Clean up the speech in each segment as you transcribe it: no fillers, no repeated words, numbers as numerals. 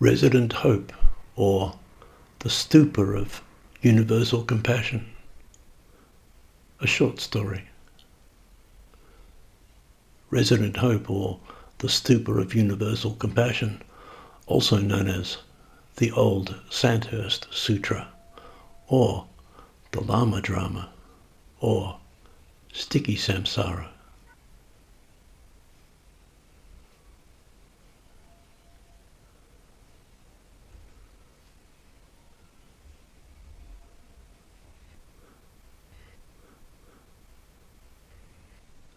Resident Hope, or the Stupa of Universal Compassion. A short story. Resident Hope, or the Stupa of Universal Compassion, also known as the Old Sandhurst Sutra, or the Lama Drama, or Sticky Samsara.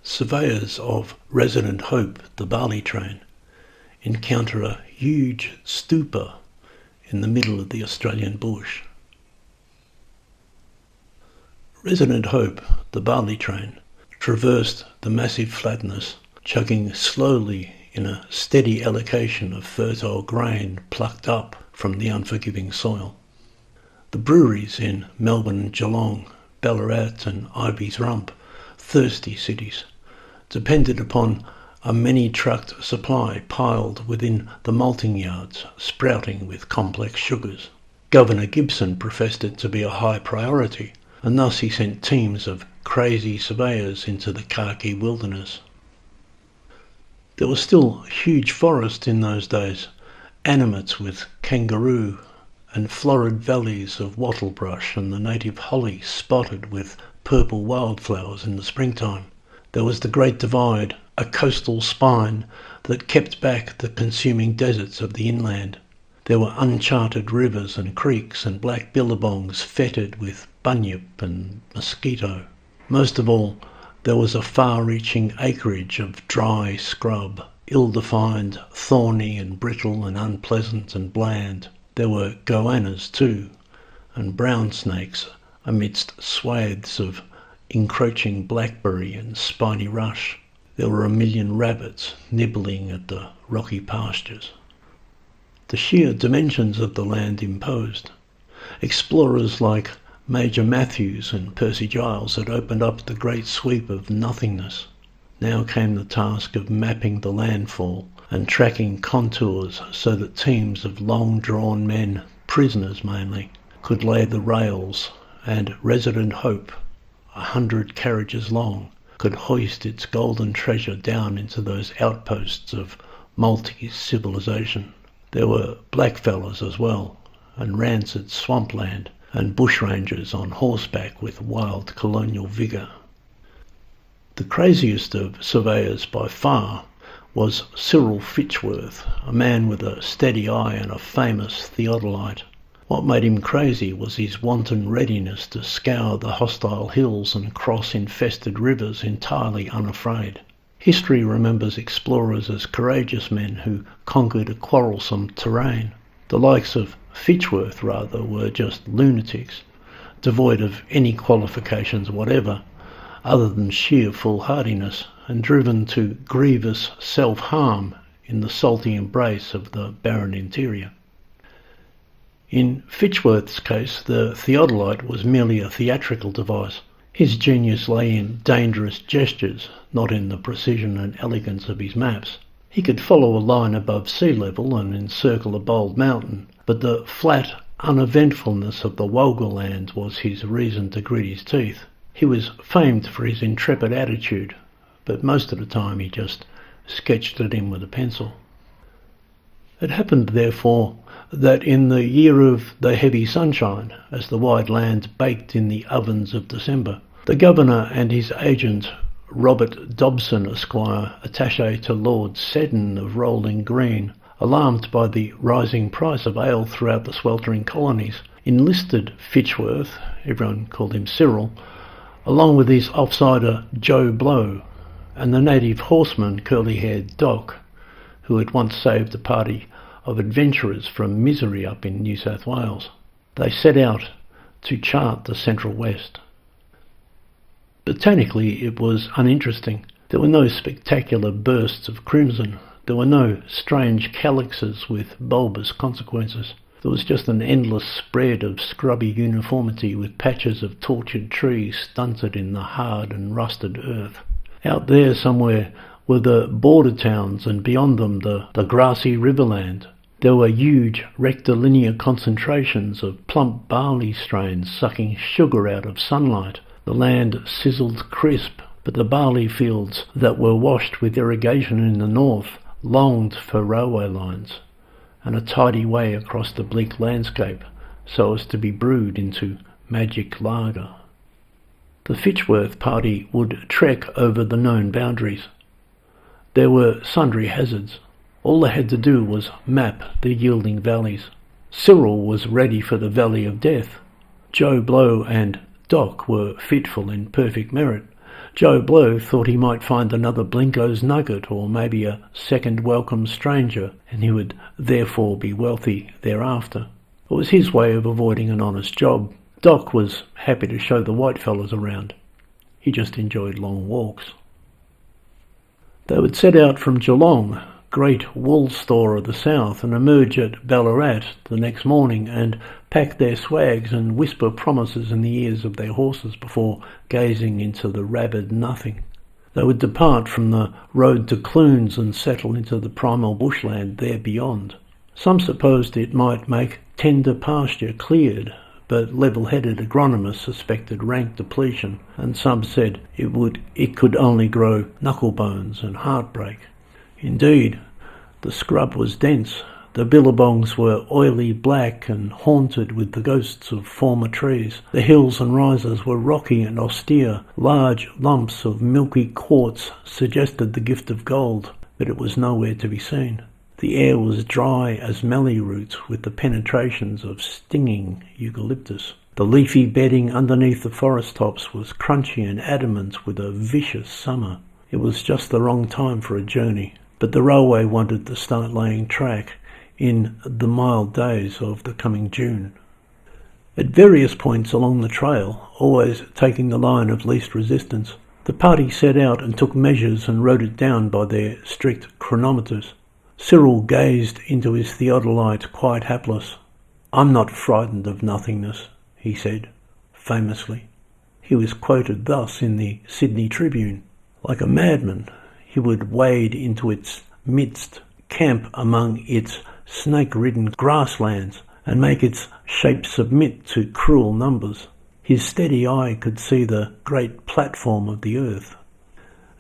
Surveyors of Resident Hope, the barley train, encounter a huge stupa in the middle of the Australian bush. Resident Hope, the barley train, traversed the massive flatness, chugging slowly in a steady allocation of fertile grain plucked up from the unforgiving soil. The breweries in Melbourne and Geelong, Ballarat and Ivy's Rump, thirsty cities, depended upon a many-trucked supply piled within the malting yards, sprouting with complex sugars. Governor Gibson professed it to be a high priority, and thus he sent teams of crazy surveyors into the khaki wilderness. There was still huge forest in those days, animates with kangaroo, and florid valleys of wattlebrush and the native holly spotted with purple wildflowers in the springtime. There was the Great Divide, a coastal spine that kept back the consuming deserts of the inland. There were uncharted rivers and creeks and black billabongs fetid with bunyip and mosquito. Most of all, there was a far-reaching acreage of dry scrub, ill-defined, thorny and brittle and unpleasant and bland. There were goannas too, and brown snakes amidst swathes of encroaching blackberry and spiny rush. There were a million rabbits nibbling at the rocky pastures. The sheer dimensions of the land imposed. Explorers like Major Matthews and Percy Giles had opened up the great sweep of nothingness. Now came the task of mapping the landfall and tracking contours so that teams of long-drawn men, prisoners mainly, could lay the rails, and Resident Hope, 100 carriages long, could hoist its golden treasure down into those outposts of Maltese civilization. There were blackfellas as well, and rancid swampland, and bushrangers on horseback with wild colonial vigour. The craziest of surveyors by far was Cyril Fitchworth, a man with a steady eye and a famous theodolite. What made him crazy was his wanton readiness to scour the hostile hills and cross infested rivers entirely unafraid. History remembers explorers as courageous men who conquered a quarrelsome terrain. The likes of Fitchworth, rather, were just lunatics, devoid of any qualifications whatever, other than sheer foolhardiness, and driven to grievous self-harm in the salty embrace of the barren interior. In Fitchworth's case, the theodolite was merely a theatrical device. His genius lay in dangerous gestures, not in the precision and elegance of his maps. He could follow a line above sea level and encircle a bold mountain, but the flat uneventfulness of the Wogaland was his reason to grit his teeth. He was famed for his intrepid attitude, but most of the time he just sketched it in with a pencil. It happened, therefore, that in the year of the heavy sunshine, as the wide land baked in the ovens of December, the governor and his agent, Robert Dobson, Esquire, attaché to Lord Seddon of Rolling Green, alarmed by the rising price of ale throughout the sweltering colonies, enlisted Fitchworth, everyone called him Cyril, along with his offsider Joe Blow, and the native horseman curly-haired Doc, who had once saved a party of adventurers from misery up in New South Wales. They set out to chart the Central West. Botanically, it was uninteresting. There were no spectacular bursts of crimson. There were no strange calyxes with bulbous consequences. There was just an endless spread of scrubby uniformity with patches of tortured trees stunted in the hard and rusted earth. Out there somewhere were the border towns, and beyond them the grassy riverland, There were huge rectilinear concentrations of plump barley strains sucking sugar out of sunlight. The land sizzled crisp, but the barley fields that were washed with irrigation in the north longed for railway lines and a tidy way across the bleak landscape so as to be brewed into magic lager. The Fitchworth party would trek over the known boundaries. There were sundry hazards. All they had to do was map the yielding valleys. Cyril was ready for the Valley of Death. Joe Blow and Doc were fitful in perfect merit. Joe Blow thought he might find another Blinko's nugget or maybe a second welcome stranger, and he would therefore be wealthy thereafter. It was his way of avoiding an honest job. Doc was happy to show the white fellas around. He just enjoyed long walks. They would set out from Geelong, great wool store of the south, and emerge at Ballarat the next morning and pack their swags and whisper promises in the ears of their horses before gazing into the rabid nothing. They would depart from the road to Clunes and settle into the primal bushland there beyond. Some supposed it might make tender pasture cleared, but level-headed agronomists suspected rank depletion, and some said it could only grow knucklebones and heartbreak. Indeed, the scrub was dense. The billabongs were oily black and haunted with the ghosts of former trees. The hills and rises were rocky and austere. Large lumps of milky quartz suggested the gift of gold, but it was nowhere to be seen. The air was dry as mallee roots with the penetrations of stinging eucalyptus. The leafy bedding underneath the forest tops was crunchy and adamant with a vicious summer. It was just the wrong time for a journey, but the railway wanted to start laying track in the mild days of the coming June. At various points along the trail, always taking the line of least resistance, the party set out and took measures and wrote it down by their strict chronometers. Cyril gazed into his theodolite quite hapless. "I'm not frightened of nothingness," he said, famously. He was quoted thus in the Sydney Tribune. Like a madman, he would wade into its midst, camp among its snake-ridden grasslands, and make its shape submit to cruel numbers. His steady eye could see the great platform of the earth.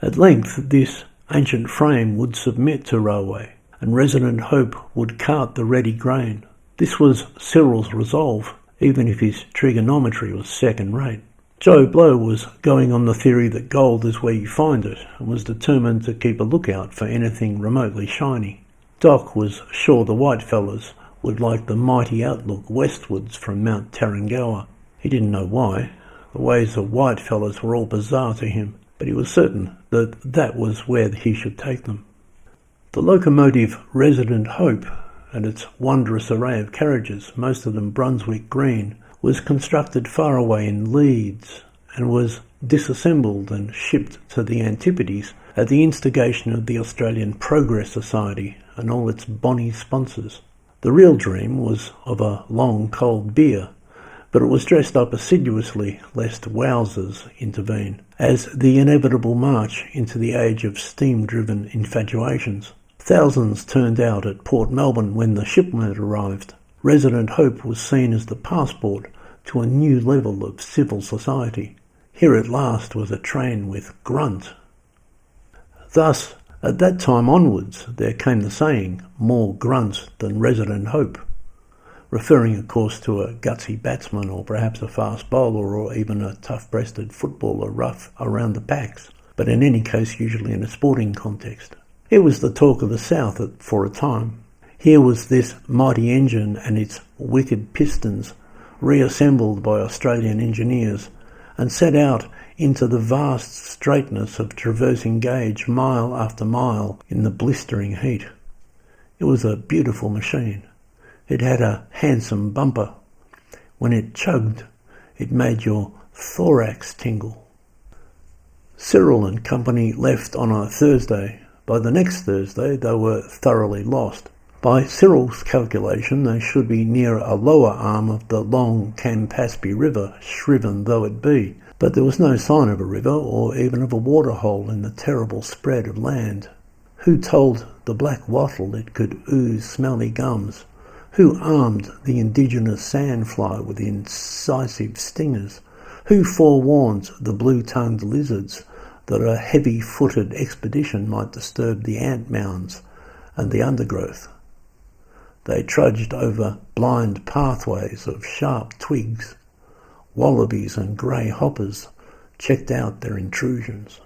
At length this ancient frame would submit to railway, and Resident Hope would cart the ready grain. This was Cyril's resolve, even if his trigonometry was second-rate. Joe Blow was going on the theory that gold is where you find it, and was determined to keep a lookout for anything remotely shiny. Doc was sure the whitefellas would like the mighty outlook westwards from Mount Tarrangower. He didn't know why. The ways of whitefellas were all bizarre to him, but he was certain that that was where he should take them. The locomotive Resident Hope, and its wondrous array of carriages, most of them Brunswick green, was constructed far away in Leeds, and was disassembled and shipped to the Antipodes at the instigation of the Australian Progress Society and all its bonny sponsors. The real dream was of a long cold beer, but it was dressed up assiduously lest wowsers intervene, as the inevitable march into the age of steam-driven infatuations. Thousands turned out at Port Melbourne when the shipment arrived. Resident Hope was seen as the passport to a new level of civil society. Here at last was a train with grunt. Thus, at that time onwards, there came the saying, "More grunt than Resident Hope," referring of course to a gutsy batsman or perhaps a fast bowler or even a tough-breasted footballer rough around the backs, but in any case usually in a sporting context. It was the talk of the South for a time. Here was this mighty engine and its wicked pistons reassembled by Australian engineers and set out into the vast straightness of traversing gauge mile after mile in the blistering heat. It was a beautiful machine. It had a handsome bumper. When it chugged, it made your thorax tingle. Cyril and company left on a Thursday. By the next Thursday, they were thoroughly lost. By Cyril's calculation, they should be near a lower arm of the long Campaspe River, shriven though it be, but there was no sign of a river or even of a waterhole in the terrible spread of land. Who told the black wattle it could ooze smelly gums? Who armed the indigenous sandfly with incisive stingers? Who forewarned the blue-tongued lizards that a heavy-footed expedition might disturb the ant mounds and the undergrowth? They trudged over blind pathways of sharp twigs. Wallabies and grey hoppers checked out their intrusions.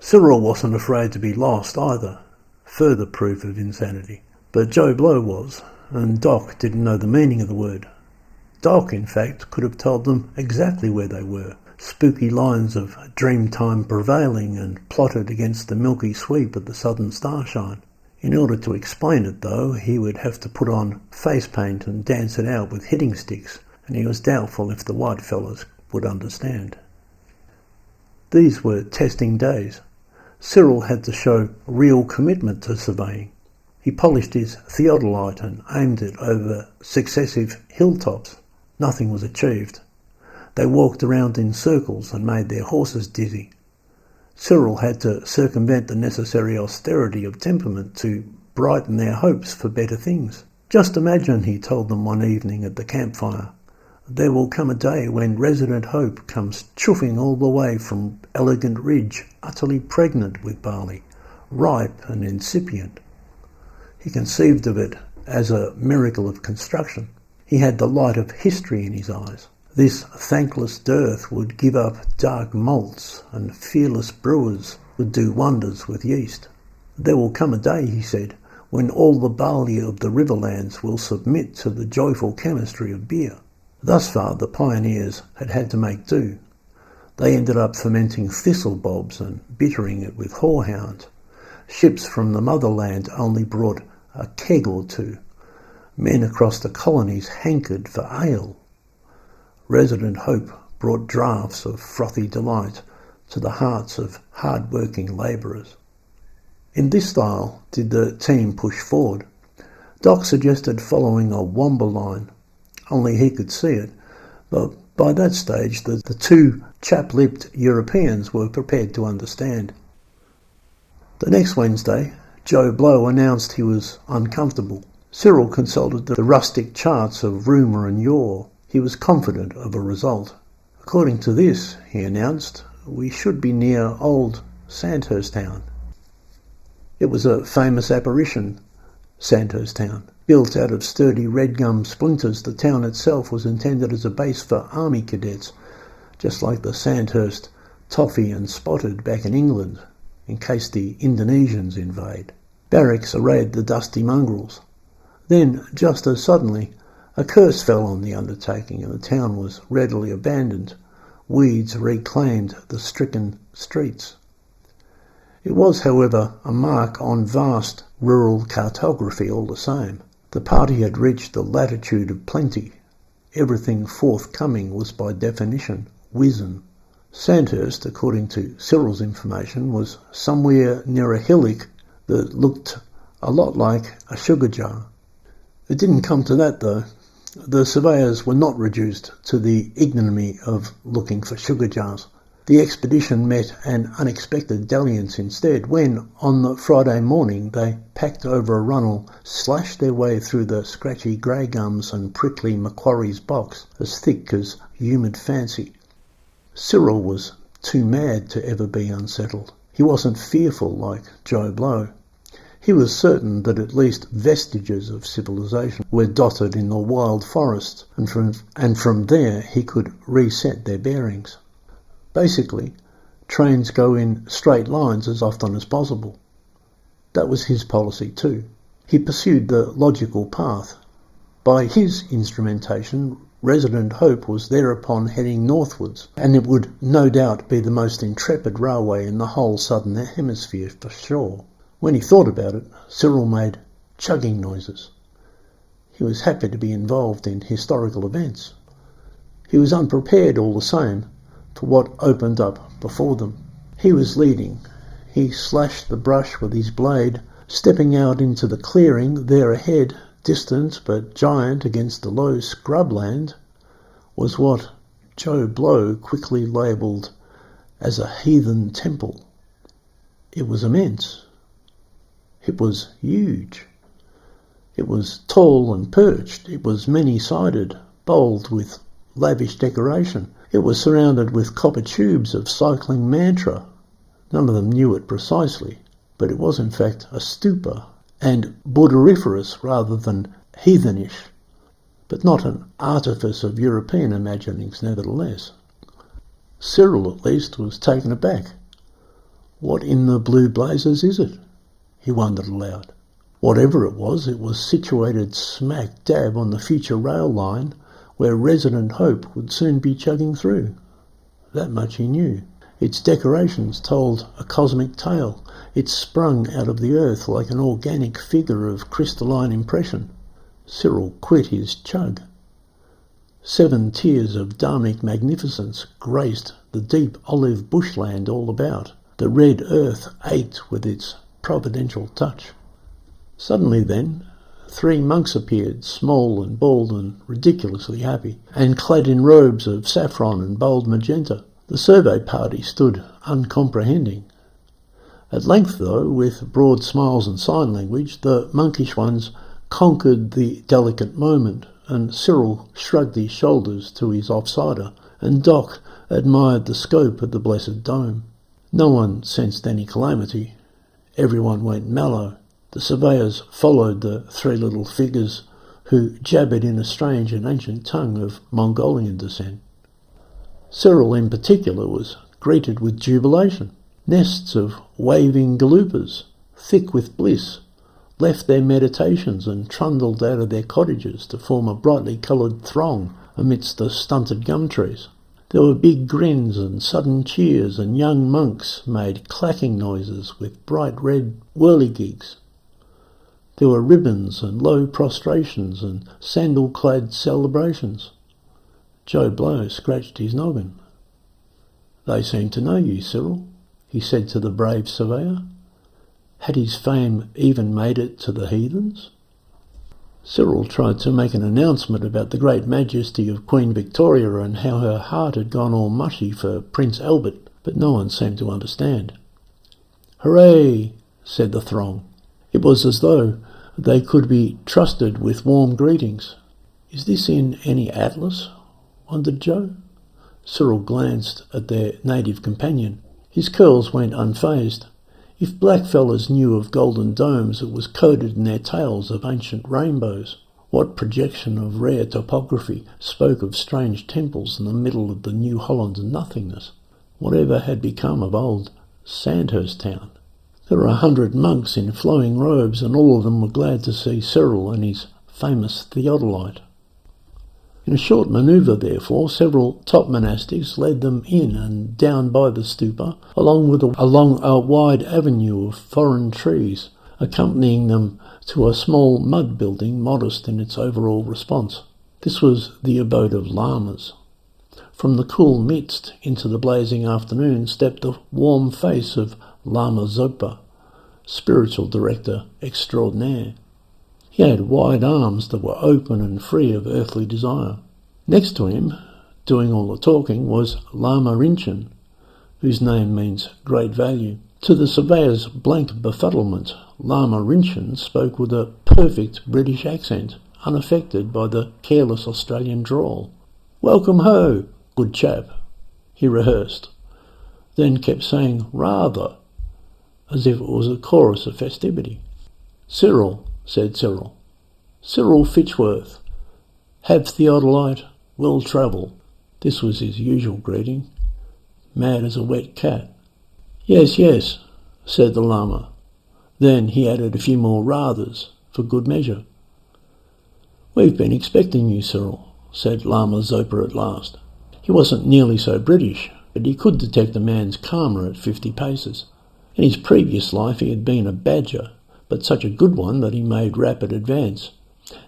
Cyril wasn't afraid to be lost either, further proof of insanity. But Joe Blow was, and Doc didn't know the meaning of the word. Doc, in fact, could have told them exactly where they were. Spooky lines of dreamtime prevailing and plotted against the milky sweep of the southern starshine. In order to explain it, though, he would have to put on face paint and dance it out with hitting sticks, and he was doubtful if the white fellas would understand. These were testing days. Cyril had to show real commitment to surveying. He polished his theodolite and aimed it over successive hilltops. Nothing was achieved. They walked around in circles and made their horses dizzy. Cyril had to circumvent the necessary austerity of temperament to brighten their hopes for better things. Just imagine, he told them one evening at the campfire, there will come a day when Resident Hope comes chuffing all the way from Elegant Ridge, utterly pregnant with barley, ripe and incipient. He conceived of it as a miracle of construction. He had the light of history in his eyes. This thankless dearth would give up dark malts, and fearless brewers would do wonders with yeast. There will come a day, he said, when all the barley of the riverlands will submit to the joyful chemistry of beer. Thus far the pioneers had had to make do. They ended up fermenting thistle bobs and bittering it with horehound. Ships from the motherland only brought a keg or two. Men across the colonies hankered for ale. Resident Hope brought draughts of frothy delight to the hearts of hard-working labourers. In this style did the team push forward. Doc suggested following a womber line. Only he could see it, but by that stage the two chap-lipped Europeans were prepared to understand. The next Wednesday, Joe Blow announced he was uncomfortable. Cyril consulted the rustic charts of rumour and yore. He was confident of a result. According to this, he announced, we should be near old Sandhurst Town. It was a famous apparition, Sandhurst Town. Built out of sturdy red gum splinters, the town itself was intended as a base for army cadets, just like the Sandhurst toffee and spotted back in England, in case the Indonesians invade. Barracks arrayed the dusty mongrels. Then, just as suddenly, a curse fell on the undertaking and the town was readily abandoned. Weeds reclaimed the stricken streets. It was, however, a mark on vast rural cartography all the same. The party had reached the latitude of plenty. Everything forthcoming was by definition wizen. Sandhurst, according to Cyril's information, was somewhere near a hillock that looked a lot like a sugar jar. It didn't come to that, though. The surveyors were not reduced to the ignominy of looking for sugar jars. The expedition met an unexpected dalliance instead when, on the Friday morning, they packed over a runnel, slashed their way through the scratchy grey gums and prickly Macquarie's box, as thick as humid fancy. Cyril was too mad to ever be unsettled. He wasn't fearful like Joe Blow. He was certain that at least vestiges of civilization were dotted in the wild forest, and from there he could reset their bearings. Basically, trains go in straight lines as often as possible. That was his policy too. He pursued the logical path. By his instrumentation, Resident Hope was thereupon heading northwards, and it would no doubt be the most intrepid railway in the whole southern hemisphere for sure. When he thought about it, Cyril made chugging noises. He was happy to be involved in historical events. He was unprepared all the same for what opened up before them. He was leading. He slashed the brush with his blade, stepping out into the clearing there ahead. Distant but giant against the low scrubland was what Joe Blow quickly labelled as a heathen temple. It was immense, It was huge. It was tall and perched. It was many-sided, bold with lavish decoration. It was surrounded with copper tubes of cycling mantra. None of them knew it precisely, but it was in fact a stupa, and Buddhariferous rather than heathenish, but not an artifice of European imaginings nevertheless. Cyril, at least, was taken aback. What in the blue blazes is it? He wondered aloud. Whatever it was situated smack dab on the future rail line where Resident Hope would soon be chugging through. That much he knew. Its decorations told a cosmic tale. It sprung out of the earth like an organic figure of crystalline impression. Cyril quit his chug. 7 tiers of dharmic magnificence graced the deep olive bushland all about. The red earth ached with its providential touch. Suddenly then, 3 monks appeared, small and bald and ridiculously happy, and clad in robes of saffron and bold magenta. The survey party stood uncomprehending. At length, though, with broad smiles and sign language, the monkish ones conquered the delicate moment, and Cyril shrugged his shoulders to his offsider, and Doc admired the scope of the blessed dome. No one sensed any calamity. Everyone went mellow. The surveyors followed the 3 little figures who jabbered in a strange and ancient tongue of Mongolian descent. Cyril in particular was greeted with jubilation. Nests of waving galupas, thick with bliss, left their meditations and trundled out of their cottages to form a brightly coloured throng amidst the stunted gum trees. There were big grins and sudden cheers, and young monks made clacking noises with bright red whirligigs. There were ribbons and low prostrations and sandal-clad celebrations. Joe Blow scratched his noggin. "They seem to know you, Cyril," he said to the brave surveyor. Had his fame even made it to the heathens? Cyril tried to make an announcement about the great majesty of Queen Victoria and how her heart had gone all mushy for Prince Albert, but no one seemed to understand. "Hooray!" said the throng. It was as though they could be trusted with warm greetings. "Is this in any atlas?" wondered Joe. Cyril glanced at their native companion. His curls went unfazed. If blackfellas knew of golden domes, it was coded in their tales of ancient rainbows. What projection of rare topography spoke of strange temples in the middle of the New Holland nothingness? Whatever had become of old Sandhurst town? There were 100 monks in flowing robes, and all of them were glad to see Cyril and his famous theodolite. In a short manoeuvre, therefore, several top monastics led them in and down by the stupa, along a wide avenue of foreign trees, accompanying them to a small mud building modest in its overall response. This was the abode of lamas. From the cool midst into the blazing afternoon stepped the warm face of Lama Zopa, spiritual director extraordinaire. He had wide arms that were open and free of earthly desire. Next to him, doing all the talking, was Lama Rinchen, whose name means great value. To the surveyor's blank befuddlement, Lama Rinchen spoke with a perfect British accent, unaffected by the careless Australian drawl. "Welcome ho, good chap," he rehearsed, then kept saying "rather," as if it was a chorus of festivity. "Cyril," said Cyril. "Cyril Fitchworth. Have theodolite, will travel." This was his usual greeting. Mad as a wet cat. "Yes, yes," said the Lama. Then he added a few more rathers, for good measure. "We've been expecting you, Cyril," said Lama Zopa at last. He wasn't nearly so British, but he could detect a man's karma at 50 paces. In his previous life he had been a badger, but such a good one that he made rapid advance.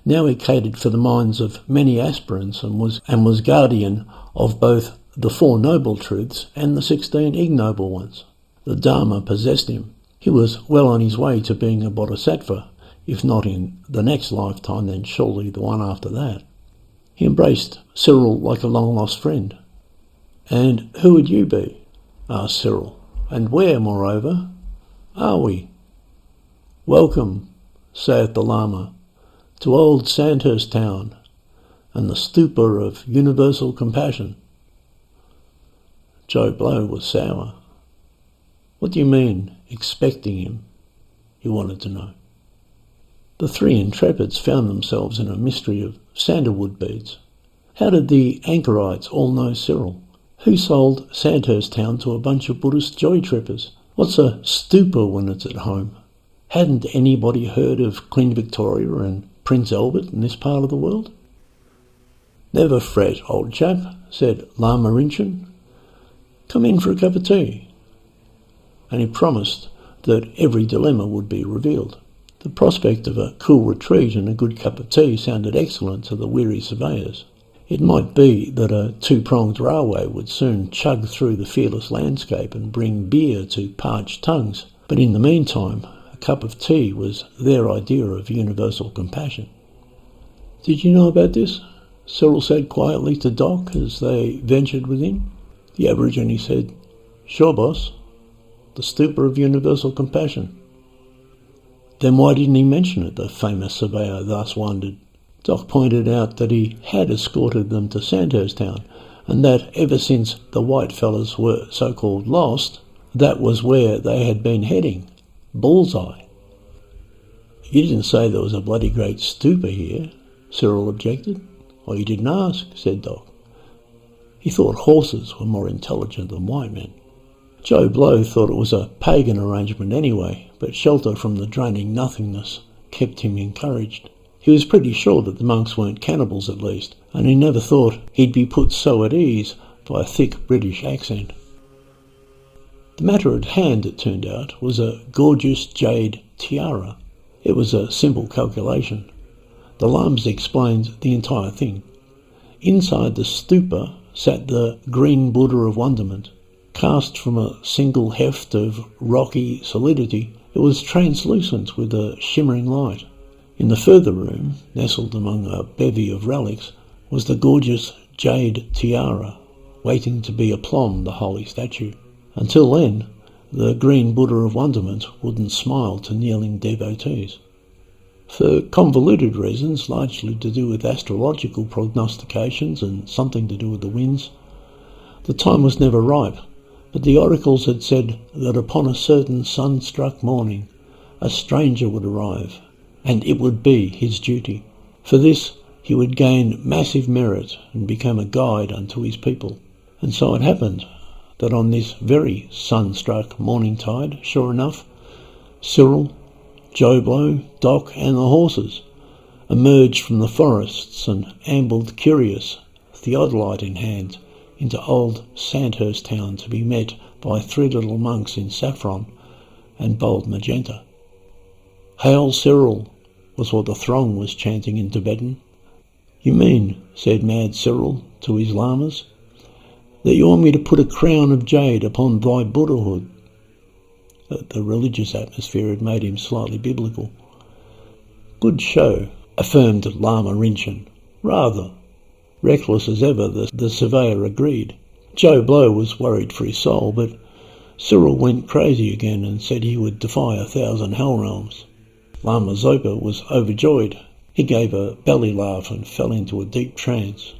Now he catered for the minds of many aspirants and was guardian of both the 4 noble truths and the 16 ignoble ones. The Dharma possessed him. He was well on his way to being a bodhisattva, if not in the next lifetime, then surely the one after that. He embraced Cyril like a long-lost friend. "And who would you be?" asked Cyril. "And where, moreover, are we?" "Welcome, saith the Lama, to old Sandhurst town and the Stupa of universal compassion." Joe Blow was sour. "What do you mean, expecting him?" he wanted to know. The three intrepids found themselves in a mystery of sandalwood beads. How did the anchorites all know Cyril? Who sold Sandhurst town to a bunch of Buddhist joy trippers? What's a stupa when it's at home? Hadn't anybody heard of Queen Victoria and Prince Albert in this part of the world? "Never fret, old chap," said Lama Rinchen. "Come in for a cup of tea." And he promised that every dilemma would be revealed. The prospect of a cool retreat and a good cup of tea sounded excellent to the weary surveyors. It might be that a two-pronged railway would soon chug through the fearless landscape and bring beer to parched tongues, but in the meantime a cup of tea was their idea of universal compassion. "Did you know about this?" Cyril said quietly to Doc as they ventured within. The Aborigine said, "Sure, boss. The Stupa of universal compassion." "Then why didn't he mention it?" the famous surveyor thus wondered. Doc pointed out that he had escorted them to Sandhurst town, and that ever since the white fellas were so-called lost, that was where they had been heading. Bullseye. "You didn't say there was a bloody great stupa here," Cyril objected. "Well, you didn't ask," said Doc. He thought horses were more intelligent than white men. Joe Blow thought it was a pagan arrangement anyway, but shelter from the draining nothingness kept him encouraged. He was pretty sure that the monks weren't cannibals at least, and he never thought he'd be put so at ease by a thick British accent. The matter at hand, it turned out, was a gorgeous jade tiara. It was a simple calculation. The Lams explained the entire thing. Inside the stupa sat the green Buddha of wonderment. Cast from a single heft of rocky solidity, it was translucent with a shimmering light. In the further room, nestled among a bevy of relics, was the gorgeous jade tiara, waiting to be aplombed the holy statue. Until then, the green Buddha of wonderment wouldn't smile to kneeling devotees. For convoluted reasons, largely to do with astrological prognostications and something to do with the winds, the time was never ripe, but the oracles had said that upon a certain sun-struck morning a stranger would arrive, and it would be his duty. For this he would gain massive merit and become a guide unto his people. And so it happened that on this very sun-struck morning tide, sure enough, Cyril, Joe Blow, Doc and the horses emerged from the forests and ambled curious, theodolite in hand, into old Sandhurst town to be met by three little monks in saffron and bold magenta. "Hail Cyril," was what the throng was chanting in Tibetan. "You mean," said mad Cyril to his lamas, "that you want me to put a crown of jade upon thy Buddhahood?" The religious atmosphere had made him slightly biblical. "Good show," affirmed Lama Rinchen. "Rather." Reckless as ever, the surveyor agreed. Joe Blow was worried for his soul, but Cyril went crazy again and said he would defy 1,000 hell realms. Lama Zopa was overjoyed. He gave a belly laugh and fell into a deep trance.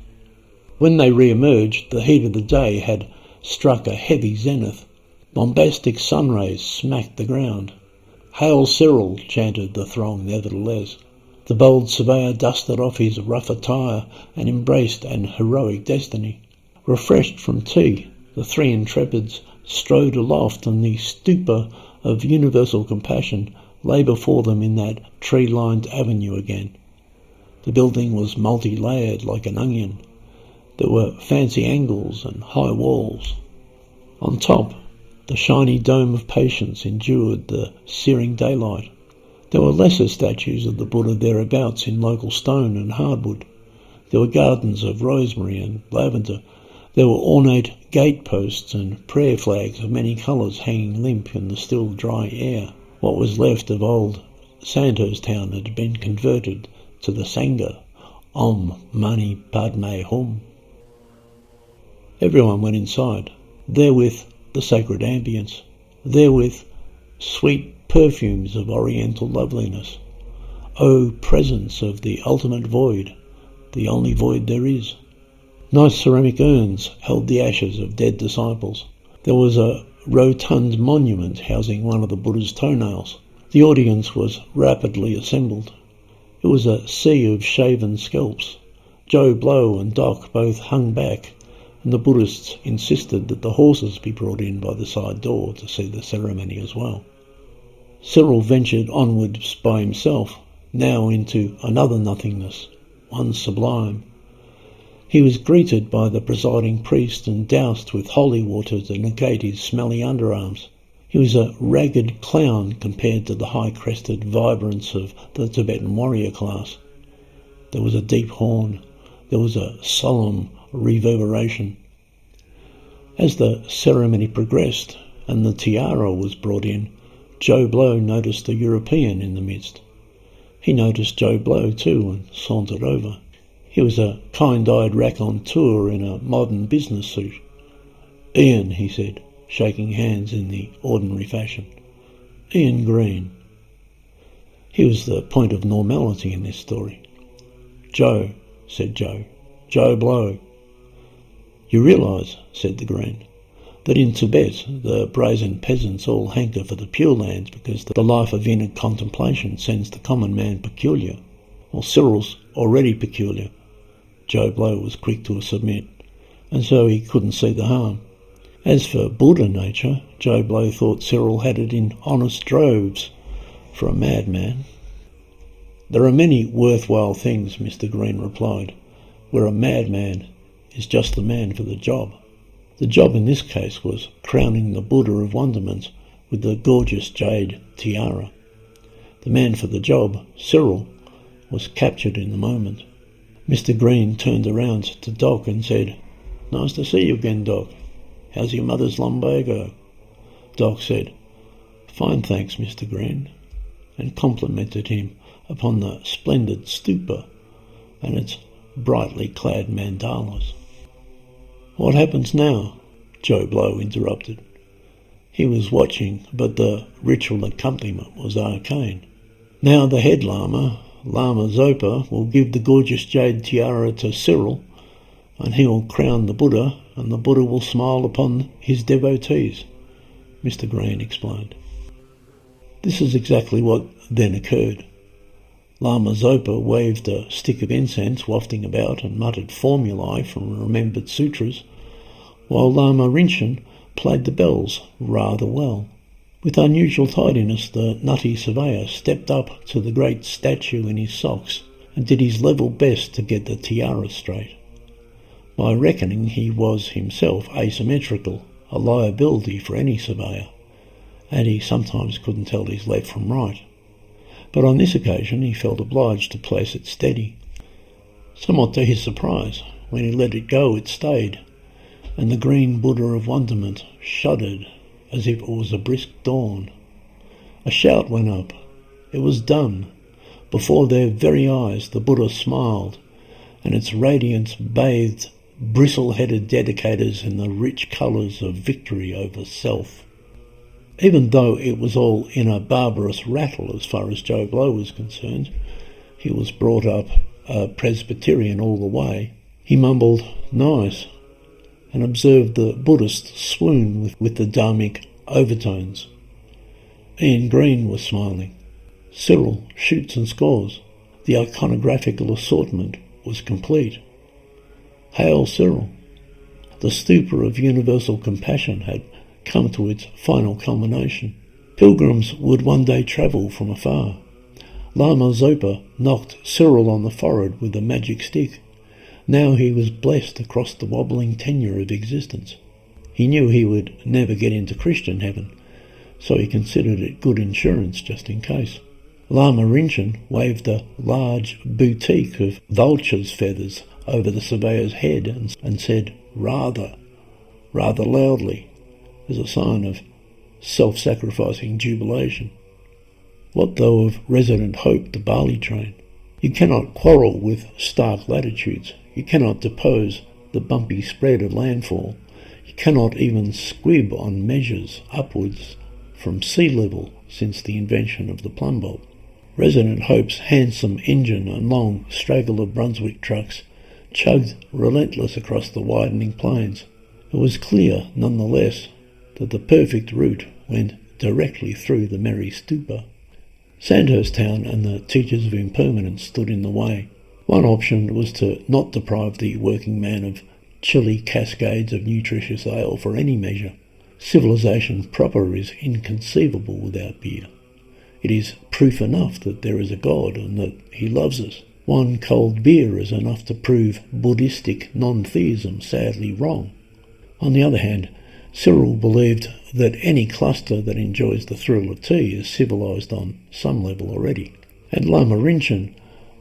When they re-emerged, the heat of the day had struck a heavy zenith. Bombastic sun rays smacked the ground. "Hail Cyril," chanted the throng nevertheless. The bold surveyor dusted off his rough attire and embraced an heroic destiny. Refreshed from tea, the three intrepids strode aloft, and the stupa of universal compassion lay before them in that tree-lined avenue again. The building was multi-layered like an onion. There were fancy angles and high walls. On top, the shiny dome of patience endured the searing daylight. There were lesser statues of the Buddha thereabouts in local stone and hardwood. There were gardens of rosemary and lavender. There were ornate gateposts and prayer flags of many colours hanging limp in the still dry air. What was left of old Sandhurst town had been converted to the Sangha, Om Mani Padme Hum. Everyone went inside, therewith the sacred ambience, therewith sweet perfumes of oriental loveliness. O presence of the ultimate void, the only void there is. Nice ceramic urns held the ashes of dead disciples. There was a rotund monument housing one of the Buddha's toenails. The audience was rapidly assembled. It was a sea of shaven scalps. Joe Blow and Doc both hung back, and the Buddhists insisted that the horses be brought in by the side door to see the ceremony as well. Cyril ventured onwards by himself, now into another nothingness, one sublime. He was greeted by the presiding priest and doused with holy water to negate his smelly underarms. He was a ragged clown compared to the high-crested vibrance of the Tibetan warrior class. There was a deep horn. There was a solemn reverberation. As the ceremony progressed and the tiara was brought in, Joe Blow noticed a European in the midst. He noticed Joe Blow too and sauntered over. He was a kind-eyed raconteur in a modern business suit. "Ian," he said, shaking hands in the ordinary fashion. "Ian Green." He was the point of normality in this story. "Joe," said Joe. "Joe Blow." "You realise," said the Green, "that in Tibet the brazen peasants all hanker for the Pure Lands because the life of inner contemplation sends the common man peculiar. Well, Cyril's already peculiar." Joe Blow was quick to submit, and so he couldn't see the harm. As for Buddha nature, Joe Blow thought Cyril had it in honest droves for a madman. "There are many worthwhile things," Mr. Green replied, "where a madman is just the man for the job." The job in this case was crowning the Buddha of wonderment with the gorgeous jade tiara. The man for the job, Cyril, was captured in the moment. Mr. Green turned around to Doc and said, "Nice to see you again, Doc. How's your mother's lumbago?" Doc said, "Fine, thanks, Mr. Green," and complimented him upon the splendid Stupa and its brightly clad mandalas. "What happens now?" Joe Blow interrupted. He was watching, but the ritual accompaniment was arcane. "Now the head Lama, Lama Zopa, will give the gorgeous jade tiara to Cyril, and he will crown the Buddha, and the Buddha will smile upon his devotees," Mr. Green explained. This is exactly what then occurred. Lama Zopa waved a stick of incense wafting about and muttered formulae from remembered sutras, while Lama Rinchen played the bells rather well. With unusual tidiness, the nutty surveyor stepped up to the great statue in his socks and did his level best to get the tiara straight. By reckoning, he was himself asymmetrical, a liability for any surveyor, and he sometimes couldn't tell his left from right. But on this occasion he felt obliged to place it steady. Somewhat to his surprise, when he let it go it stayed, and the green Buddha of wonderment shuddered as if it was a brisk dawn. A shout went up. It was done. Before their very eyes the Buddha smiled, and its radiance bathed bristle-headed dedicators in the rich colours of victory over self. Even though it was all in a barbarous rattle as far as Joe Blow was concerned, he was brought up a Presbyterian all the way, he mumbled, "Nice," and observed the Buddhist swoon with the dharmic overtones. Ian Green was smiling. Cyril shoots and scores. The iconographical assortment was complete. Hail Cyril! The Stupa of universal compassion had come to its final culmination. Pilgrims would one day travel from afar. Lama Zopa knocked Cyril on the forehead with a magic stick. Now he was blessed across the wobbling tenure of existence. He knew he would never get into Christian heaven, so he considered it good insurance just in case. Lama Rinchen waved a large boutique of vulture's feathers over the surveyor's head and said, rather loudly, as a sign of self-sacrificing jubilation. What though of Resident Hope, the barley train? You cannot quarrel with stark latitudes. You cannot depose the bumpy spread of landfall. You cannot even squib on measures upwards from sea level since the invention of the plumb bolt. Resident Hope's handsome engine and long straggle of Brunswick trucks chugged relentless across the widening plains. It was clear, nonetheless, that the perfect route went directly through the merry Stupa. Sandhurst Town and the Teachers of Impermanence stood in the way. One option was to not deprive the working man of chilly cascades of nutritious ale for any measure. Civilization proper is inconceivable without beer. It is proof enough that there is a God and that he loves us. One cold beer is enough to prove Buddhistic non-theism sadly wrong. On the other hand, Cyril believed that any cluster that enjoys the thrill of tea is civilized on some level already. And Lama Rinchen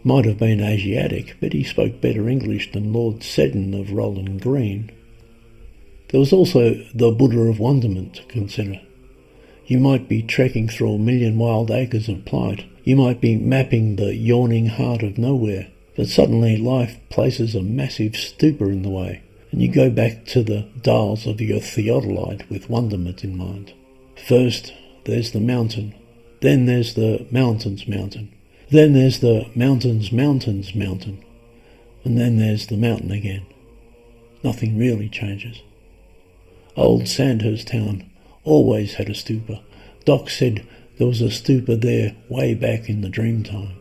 might have been Asiatic, but he spoke better English than Lord Seddon of Roland Green. There was also the Buddha of Wonderment to consider. You might be trekking through a million wild acres of plight. You might be mapping the yawning heart of nowhere. But suddenly life places a massive stupa in the way, and you go back to the dials of your theodolite with wonderment in mind. First, there's the mountain. Then there's the mountain's mountain. Then there's the mountain's mountain. And then there's the mountain again. Nothing really changes. Old Sandhurst Town always had a stupa. Doc said there was a stupa there way back in the dream time.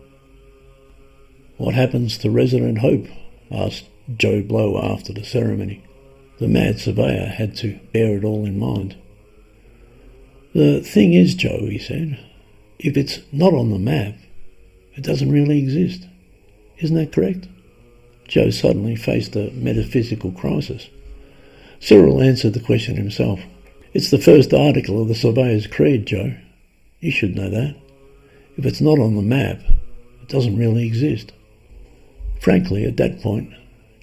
What happens to Resident Hope? Asked Joe Blow after the ceremony. The mad surveyor had to bear it all in mind. The thing is, Joe, he said, if it's not on the map, it doesn't really exist. Isn't that correct? Joe suddenly faced a metaphysical crisis. Cyril answered the question himself. It's the first article of the Surveyor's Creed, Joe. You should know that. If it's not on the map, it doesn't really exist. Frankly, at that point,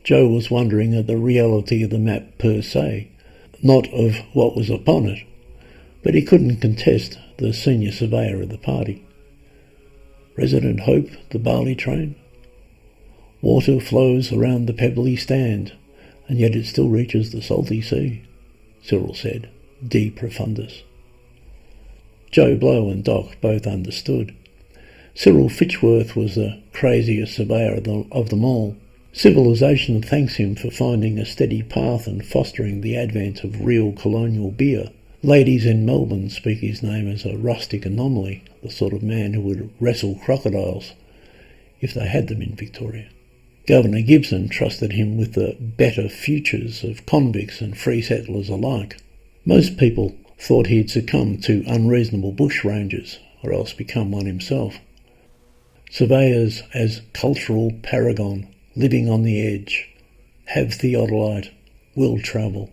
Joe was wondering at the reality of the map per se, not of what was upon it, but he couldn't contest the senior surveyor of the party. Resident Hope, the barley train. Water flows around the pebbly stand, and yet it still reaches the salty sea, Cyril said, de profundis. Joe Blow and Doc both understood. Cyril Fitchworth was the craziest surveyor of them all. Civilization thanks him for finding a steady path and fostering the advent of real colonial beer. Ladies in Melbourne speak his name as a rustic anomaly, the sort of man who would wrestle crocodiles, if they had them in Victoria. Governor Gibson trusted him with the better futures of convicts and free settlers alike. Most people thought he'd succumb to unreasonable bushrangers, or else become one himself. Surveyors as cultural paragon, living on the edge, have theodolite, will travel.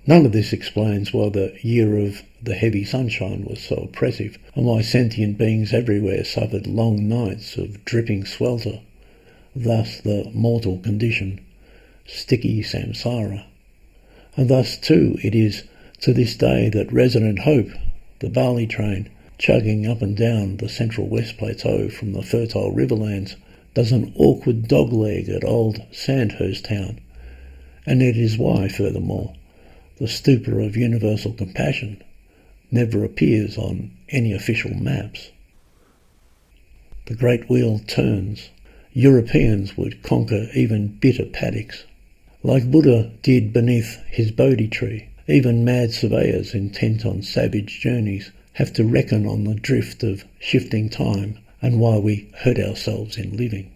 None of this explains why the year of the heavy sunshine was so oppressive, and why sentient beings everywhere suffered long nights of dripping swelter, thus the mortal condition, sticky samsara. And thus too it is to this day that Resident Hope, the barley train, chugging up and down the central West Plateau from the fertile riverlands, does an awkward dogleg at old Sandhurst Town, and it is why, furthermore, the Stupa of Universal Compassion never appears on any official maps. The great wheel turns. Europeans would conquer even bitter paddocks. Like Buddha did beneath his Bodhi tree, even mad surveyors intent on savage journeys have to reckon on the drift of shifting time and why we hurt ourselves in living.